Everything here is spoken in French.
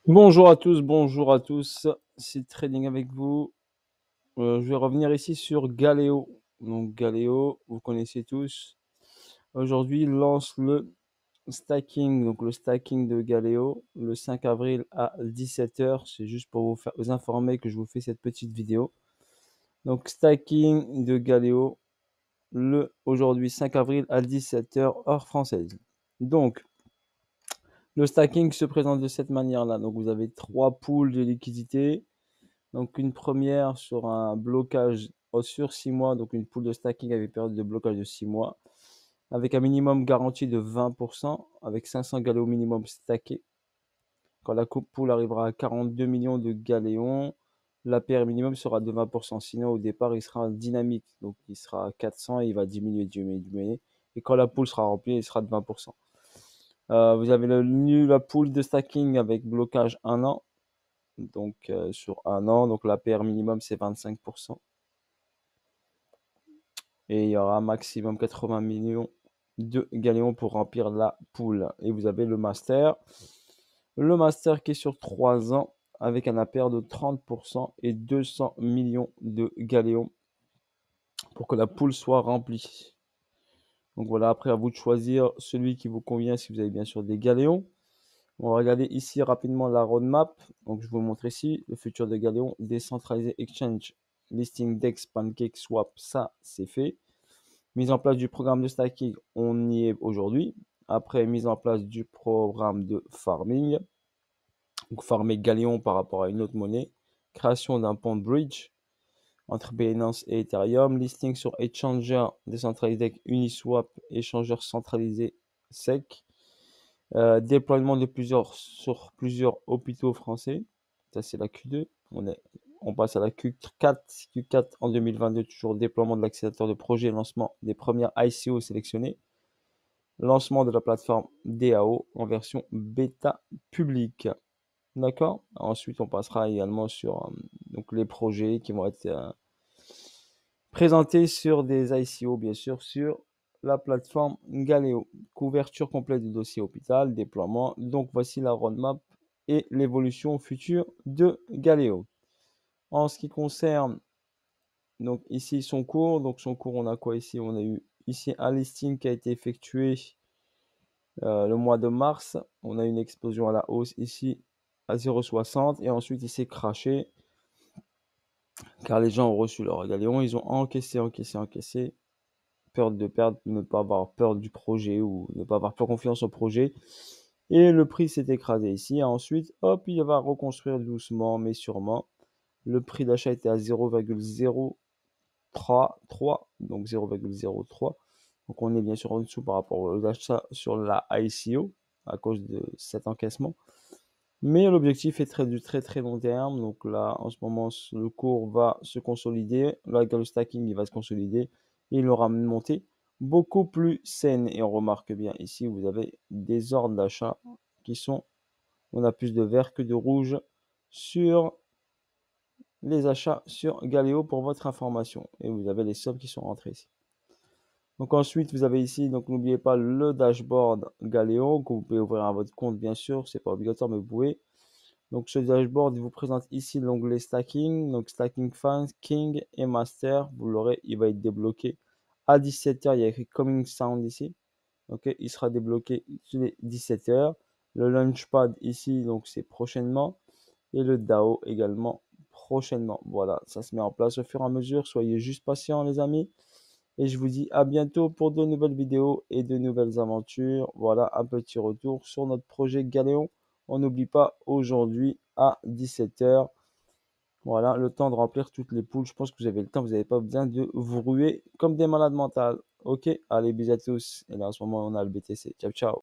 Bonjour à tous, c'est Trading avec vous. Je vais revenir ici sur Galéo. Donc Galéo, vous connaissez tous. Aujourd'hui, il lance le stacking, donc le stacking de Galéo, le 5 avril à 17h. C'est juste pour vous informer que je vous fais cette petite vidéo. Donc stacking de Galéo, aujourd'hui 5 avril à 17h, heure française. Donc, le stacking se présente de cette manière-là. Donc vous avez 3 pools de liquidité. Donc une première sur un blocage sur 6 mois, donc une pool de stacking avec période de blocage de 6 mois, avec un minimum garanti de 20%, avec 500 galéons minimum stackés. Quand la pool arrivera à 42 millions de galéons, la paire minimum sera de 20%. Sinon, au départ, il sera dynamique. Donc, il sera à 400 et il va diminuer, diminuer, diminuer. Et quand la pool sera remplie, il sera de 20%. Vous avez la pool de stacking avec blocage 1 an. Donc, sur 1 an, donc la paire minimum, c'est 25%. Et il y aura maximum 80 millions de galéons pour remplir la pool. Et vous avez le master. Le master qui est sur 3 ans avec un impair de 30% et 200 millions de galéons pour que la pool soit remplie. Donc voilà, après à vous de choisir celui qui vous convient si vous avez bien sûr des galéons. On va regarder ici rapidement la roadmap. Donc je vous montre ici le futur de Galéon, décentralisé exchange, listing DEX, pancake, swap, ça c'est fait. Mise en place du programme de stacking, on y est aujourd'hui. Après, mise en place du programme de farming. Donc, farmer Galéon par rapport à une autre monnaie. Création d'un pont bridge entre Binance et Ethereum. Listing sur Exchanger décentralisé Uniswap, échangeur centralisé SEC. Déploiement sur plusieurs hôpitaux français. Ça, c'est la Q2. On passe à la Q4. Q4 en 2022, toujours déploiement de l'accélérateur de projet, lancement des premières ICO sélectionnées. Lancement de la plateforme DAO en version bêta publique. D'accord. Ensuite, on passera également sur donc les projets qui vont être présentés sur des ICO, bien sûr, sur la plateforme Galéo. Couverture complète du dossier hôpital, déploiement. Donc, voici la roadmap et l'évolution future de Galéo. En ce qui concerne donc ici son cours, on a quoi ici? On a eu ici un listing qui a été effectué le mois de mars. On a une explosion à la hausse ici à 0,60 et ensuite il s'est craché car les gens ont reçu leur galion, ils ont encaissé, peur de perdre, ne pas avoir peur du projet ou ne pas avoir peur confiance au projet. Et le prix s'est écrasé ici. Ensuite, hop, il va reconstruire doucement mais sûrement. Le prix d'achat était à 0,033, donc 0,03. Donc on est bien sûr en dessous par rapport aux achats sur la ICO à cause de cet encaissement. Mais l'objectif est du très très long terme. Donc là, en ce moment, le cours va se consolider. Là, le stacking, il va se consolider. Et il aura une montée beaucoup plus saine. Et on remarque bien ici, vous avez des ordres d'achat qui sont, on a plus de vert que de rouge sur les achats sur Galéo pour votre information. Et vous avez les sommes qui sont rentrées ici. Donc ensuite, vous avez ici, donc n'oubliez pas le dashboard Galéo que vous pouvez ouvrir à votre compte, bien sûr. C'est pas obligatoire, mais vous pouvez. Donc ce dashboard, il vous présente ici l'onglet stacking, donc stacking fans, king et master. Vous l'aurez, il va être débloqué à 17h. Il y a écrit coming sound ici. Ok, il sera débloqué sur les 17h. Le launchpad ici, donc c'est prochainement. Et le DAO également prochainement. Voilà, ça se met en place au fur et à mesure. Soyez juste patients, les amis. Et je vous dis à bientôt pour de nouvelles vidéos et de nouvelles aventures. Voilà un petit retour sur notre projet Galéon. On n'oublie pas aujourd'hui à 17h. Voilà, le temps de remplir toutes les poules. Je pense que vous avez le temps, vous n'avez pas besoin de vous ruer comme des malades mentales. Ok, allez, bisous à tous. Et là, en ce moment, on a le BTC. Ciao, ciao.